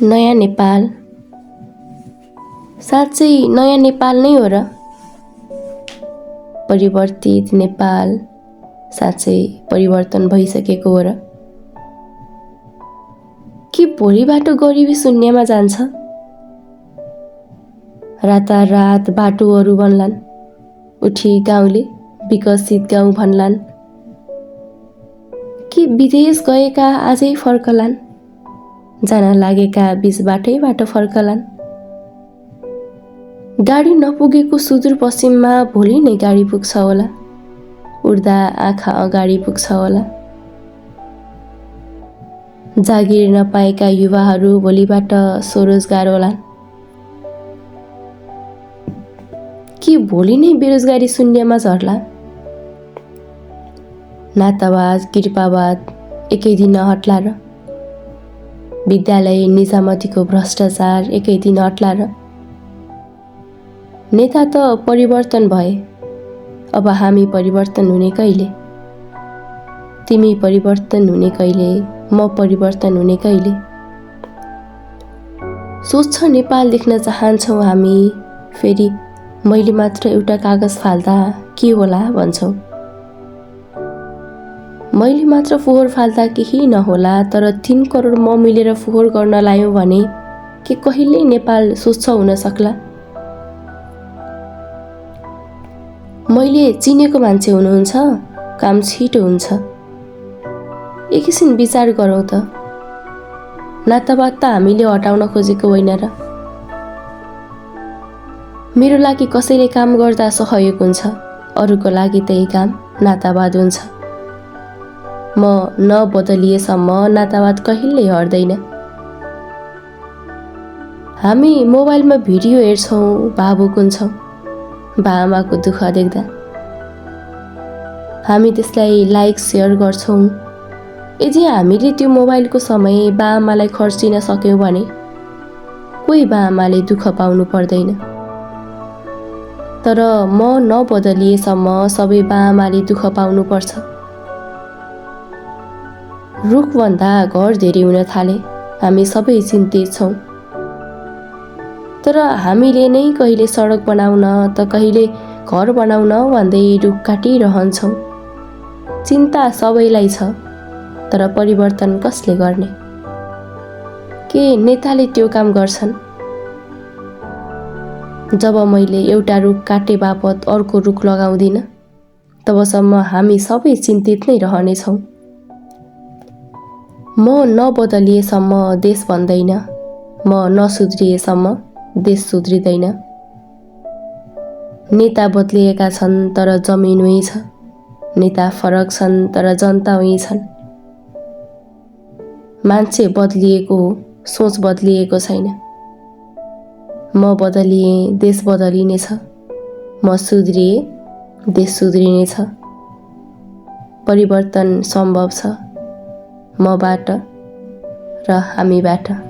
नयाँ नेपाल साँच्चै नयाँ नेपाल नै हो र? परिवर्तित नेपाल साँच्चै परिवर्तन भइसकेको हो र? कि भोलिबाट गरिबी शून्यमा जान्छ? रातारात बाटोहरू बन्लान्, उठी गाउँले विकसित गाउँ भन्लान्। कि विदेश गएका आजै फर्कलान्, जान लागेका बीच बाटैबाट फर्कलान्। गाडी नपुगेको सुदूरपश्चिममा भोलि नै गाडी पुग्छ होला, उड्दा आँखा अगाडि पुग्छ होला। जागिर नपाएका युवाहरू भोलिबाट स्वरोजगार होलान्। कि भोलि नै बेरोजगारी शून्यमा झर्ला? नातावाद कृपावाद एकै दिन हट्ला र? विद्यालय निजामतीको भ्रष्टाचार एकै दिन हट्ला र? नेता त परिवर्तन भए, अब हामी परिवर्तन हुने कहिले? तिमी परिवर्तन हुने कहिले? म परिवर्तन हुने कहिले? सोच्छ नेपाल देख्न चाहन्छौँ हामी, फेरि मैले मात्र एउटा कागज फाल्दा के होला भन्छौँ। मैले मात्र फोहोर फाल्दा केही नहोला, तर 3 करोड म मिलेर फोहोर गर्न लायौँ भने के कहिल्यै नेपाल स्वच्छ हुन सक्ला? मैले चिनेको मान्छे हुनुहुन्छ, काम छिटो हुन्छ। एकैछिन विचार गरौँ त, नातावाद त हामीले हटाउन खोजेको होइन र? मेरो लागि कसैले काम गर्दा सहयोग हुन्छ, अरूको लागि त्यही काम नातावाद हुन्छ। म नबदलिएसम्म नातावाद कहिल्यै हट्दैन। हामी मोबाइलमा भिडियो हेर्छौँ, भावुक हुन्छौँ बाआमाको दुःख देख्दा। हामी त्यसलाई लाइक सेयर गर्छौँ। यदि हामीले त्यो मोबाइलको समय बाआमालाई खर्चिन सक्यौँ भने कोही बाआमाले दुःख पाउनु पर्दैन। तर म नबदलिएसम्म सबै बाआमाले दुःख पाउनुपर्छ। रुखभन्दा घर धेरै हुन थाले, हामी सबै चिन्तित छौँ। तर हामीले नै कहिले सडक बनाउन त कहिले घर बनाउन भन्दै रुख काटिरहन्छौँ। चिन्ता सबैलाई छ, तर परिवर्तन कसले गर्ने? के नेताले त्यो काम गर्छन्? जब मैले एउटा रुख काटे बापत अर्को रुख लगाउँदिन, तबसम्म हामी सबै चिन्तित नै रहनेछौँ। म नबदलिएसम्म देश बन्दैन, म नसुध्रिएसम्म देश सुध्रिँदैन। नेता बदलिएका छन् तर जमिन उही छ, नेता फरक छन् तर जनता उही छन्। मान्छे बदलिएको हो, सोच बदलिएको छैन। म बदलिए देश बदलिनेछ, म सुध्रिए देश सुध्रिनेछ। परिवर्तन सम्भव छ, मबाट र हामीबाट।